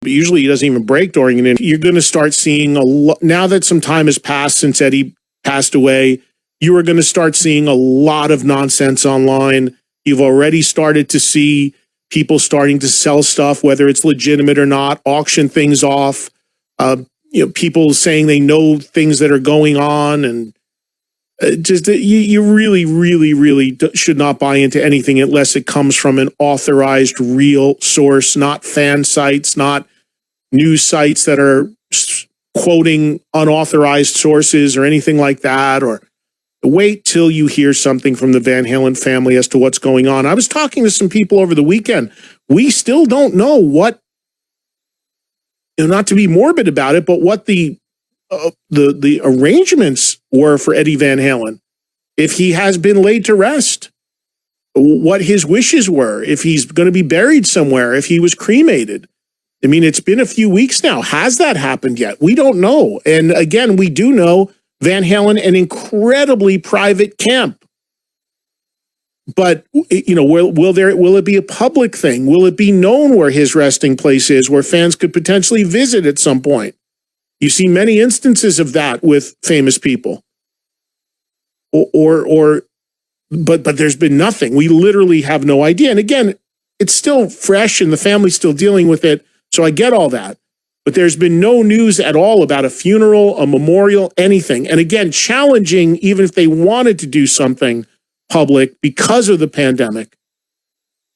But usually he doesn't even break during it. You're going to start seeing now that some time has passed since Eddie passed away, you are going to start seeing a lot of nonsense online. You've already started to see people starting to sell stuff, whether it's legitimate or not, auction things off. People saying they know things that are going on, and you really, really, really should not buy into anything unless it comes from an authorized, real source, not fan sites, not news sites that are quoting unauthorized sources or anything like that. Or wait till you hear something from the Van Halen family as to what's going on. I was talking to some people over the weekend. We still don't know what, not to be morbid about it, but what the arrangements were for Eddie Van Halen. If he has been laid to rest, what his wishes were, if he's going to be buried somewhere, if he was cremated. I mean, it's been a few weeks now. Has that happened yet? We don't know. And again, we do know Van Halen, an incredibly private camp. But, will it be a public thing? Will it be known where his resting place is, where fans could potentially visit at some point? You see many instances of that with famous people. But there's been nothing. We literally have no idea. And again, it's still fresh and the family's still dealing with it. So I get all that. But there's been no news at all about a funeral, a memorial, anything. And again, challenging, even if they wanted to do something public because of the pandemic.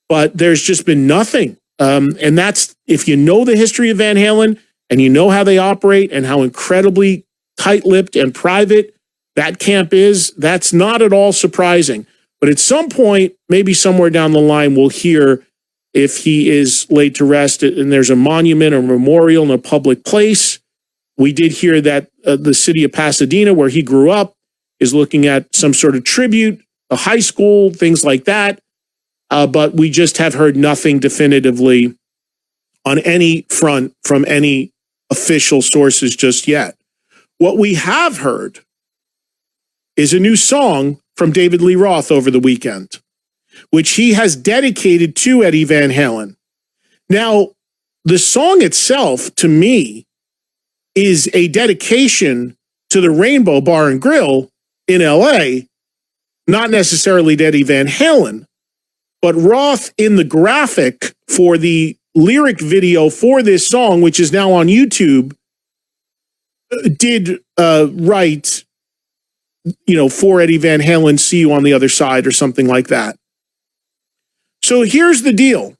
But there's just been nothing. And that's, if you know the history of Van Halen and you know how they operate and how incredibly tight-lipped and private that camp is, that's not at all surprising. But at some point, maybe somewhere down the line, we'll hear if he is laid to rest and there's a monument or memorial in a public place. We did hear that the city of Pasadena, where he grew up, is looking at some sort of tribute, a high school, things like that. But we just have heard nothing definitively on any front from any official sources just yet. What we have heard is a new song from David Lee Roth over the weekend, which he has dedicated to Eddie Van Halen. Now, the song itself, to me, is a dedication to the Rainbow Bar and Grill in LA, not necessarily to Eddie Van Halen, but Roth, in the graphic for the lyric video for this song, which is now on YouTube, did write, for Eddie Van Halen, see you on the other side, or something like that. So here's the deal.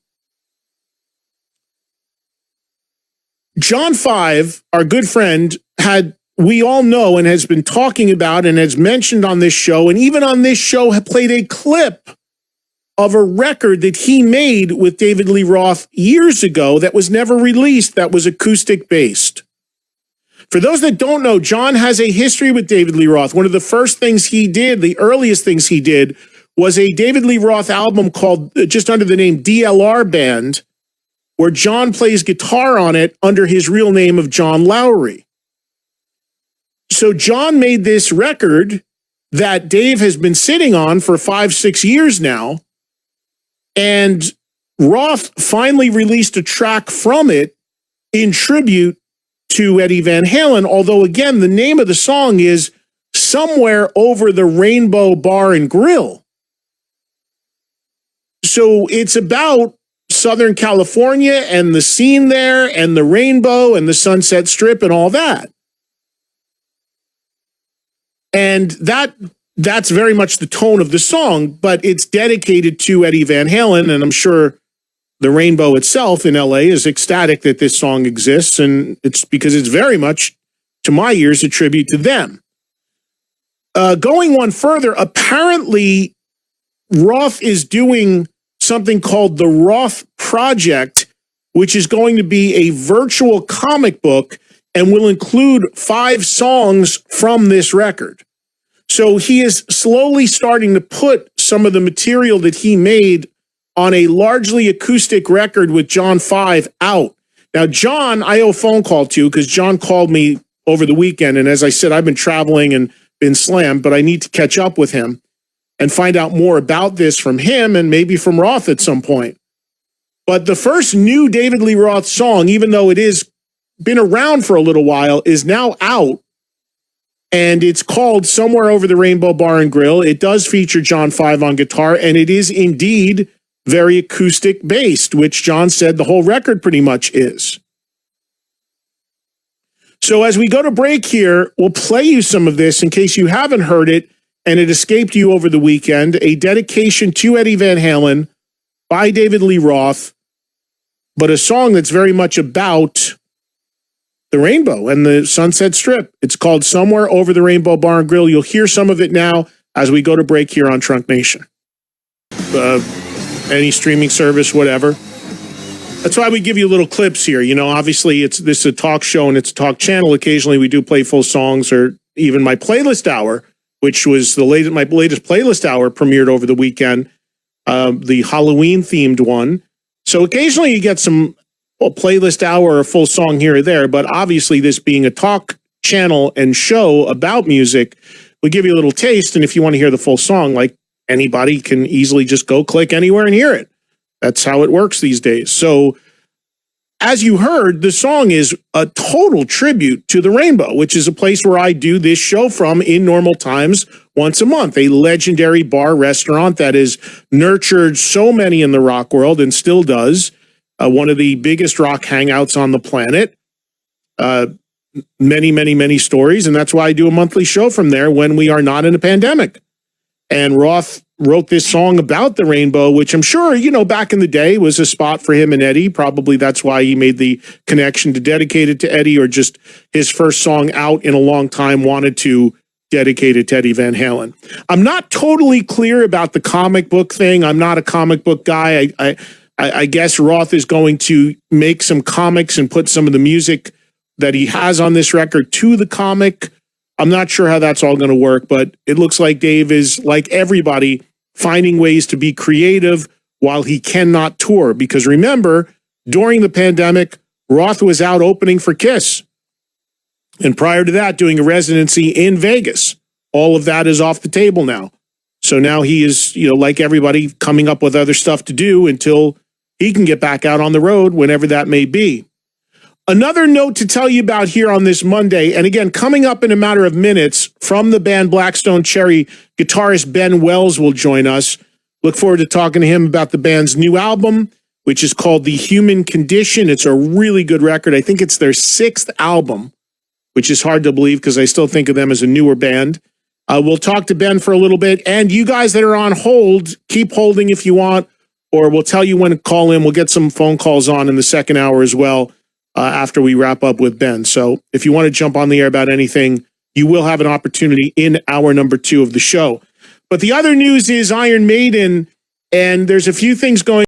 John 5, our good friend, we all know and has been talking about and has mentioned on this show, and even on this show have played a clip of a record that he made with David Lee Roth years ago that was never released, that was acoustic based. For those that don't know, John has a history with David Lee Roth. One of the first things he did, the earliest things he did, was a David Lee Roth album called, just under the name DLR Band, where John plays guitar on it under his real name of John Lowry. So John made this record that Dave has been sitting on for 5-6 years now, and Roth finally released a track from it in tribute to Eddie Van Halen, although again, the name of the song is Somewhere Over the Rainbow Bar and Grill. So it's about Southern California and the scene there and the rainbow and the Sunset Strip and all that. And that's very much the tone of the song, but it's dedicated to Eddie Van Halen, and I'm sure the Rainbow itself in LA is ecstatic that this song exists, and it's because it's very much, to my ears, a tribute to them. Going one further, apparently Roth is doing something called the Roth Project, which is going to be a virtual comic book and will include 5 songs from this record. So he is slowly starting to put some of the material that he made on a largely acoustic record with John 5 out. Now, John, I owe a phone call to, because John called me over the weekend. And as I said, I've been traveling and been slammed, but I need to catch up with him and find out more about this from him and maybe from Roth at some point. But the first new David Lee Roth song, even though it is been around for a little while, is now out. And it's called Somewhere Over the Rainbow Bar and Grill. It does feature John 5 on guitar, and it is indeed very acoustic based, which John said the whole record pretty much is. So as we go to break here, we'll play you some of this in case you haven't heard it and it escaped you over the weekend. A dedication to Eddie Van Halen by David Lee Roth, but a song that's very much about the rainbow and the Sunset Strip. It's called Somewhere Over the Rainbow Bar and Grill. You'll hear some of it now as we go to break here on Trunk Nation. Any streaming service, whatever. That's why we give you little clips here. You know, obviously this is a talk show and it's a talk channel. Occasionally we do play full songs, or even my playlist hour, which was my latest playlist hour premiered over the weekend, the Halloween themed one. So occasionally you get some playlist hour or a full song here or there, but obviously this being a talk channel and show about music, we give you a little taste. And if you want to hear the full song, like anybody can easily just go click anywhere and hear it. That's how it works these days. So as you heard, the song is a total tribute to the Rainbow, which is a place where I do this show from in normal times once a month, a legendary bar restaurant that has nurtured so many in the rock world and still does. One of the biggest rock hangouts on the planet. Many, many, many stories. And that's why I do a monthly show from there when we are not in a pandemic. And Roth wrote this song about the rainbow, which I'm sure, you know, back in the day was a spot for him and Eddie. Probably that's why he made the connection to dedicate it to Eddie, or just his first song out in a long time wanted to dedicate it to Eddie Van Halen. I'm not totally clear about the comic book thing. I'm not a comic book guy. I guess Roth is going to make some comics and put some of the music that he has on this record to the comic. I'm not sure how that's all going to work, but it looks like Dave is, like everybody, finding ways to be creative while he cannot tour. Because remember, during the pandemic, Roth was out opening for Kiss. And prior to that, doing a residency in Vegas. All of that is off the table now. So now he is, you know, like everybody, coming up with other stuff to do until he can get back out on the road whenever that may be. Another note to tell you about here on this Monday, and again, coming up in a matter of minutes, from the band Blackstone Cherry, guitarist Ben Wells will join us. Look forward to talking to him about the band's new album, which is called The Human Condition. It's a really good record. I think it's their 6th album, which is hard to believe because I still think of them as a newer band. We'll talk to Ben for a little bit. And you guys that are on hold, keep holding if you want, or we'll tell you when to call in. We'll get some phone calls on in the second hour as well after we wrap up with Ben. So if you want to jump on the air about anything, you will have an opportunity in hour number 2 of the show. But the other news is Iron Maiden, and there's a few things going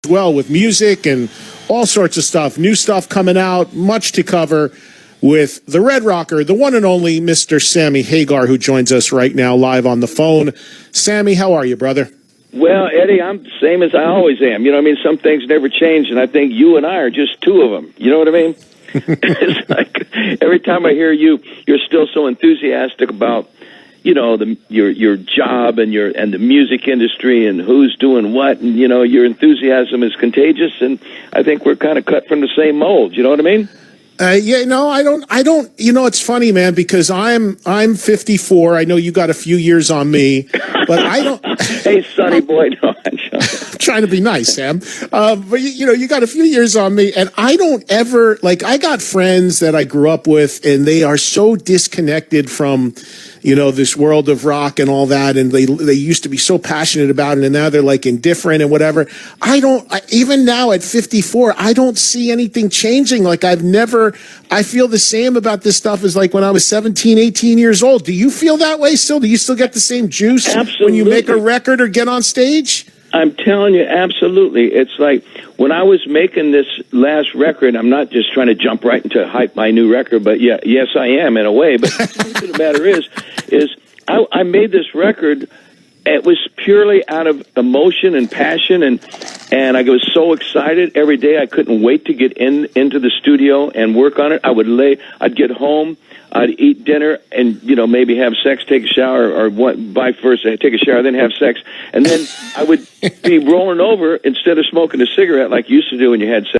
as well with music and all sorts of stuff. New stuff coming out, much to cover with the Red Rocker, the one and only Mr. Sammy Hagar, who joins us right now live on the phone. Sammy, how are you, brother? Well, Eddie, I'm the same as I always am. You know what I mean? Some things never change, and I think you and I are just 2 of them. You know what I mean? It's like every time I hear you, you're still so enthusiastic about, you know, your job and the music industry and who's doing what, and you know, your enthusiasm is contagious, and I think we're kind of cut from the same mold. You know what I mean? Yeah, no, I don't, you know, it's funny, man, because I'm 54. I know you got a few years on me, but I don't. Hey, sonny boy. No, I'm trying to be nice, Sam. But you know, you got a few years on me, and I don't ever, like, I got friends that I grew up with, and they are so disconnected from, you know, this world of rock and all that. And they used to be so passionate about it, and now they're like indifferent and whatever. Even now at 54, I don't see anything changing. Like I feel the same about this stuff as like when I was 17, 18 years old. Do you feel that way still? Do you still get the same juice Absolutely. When you make a record or get on stage? I'm telling you, absolutely. It's like when I was making this last record, I'm not just trying to jump right into hype my new record, but yeah, yes, I am in a way. But the truth of the matter is I made this record It was purely out of emotion and passion, and I was so excited every day. I couldn't wait to get into the studio and work on it. I'd get home, I'd eat dinner, and maybe have sex, take a shower, or vice versa. I'd take a shower, then have sex, and then I would be rolling over instead of smoking a cigarette like you used to do when you had sex.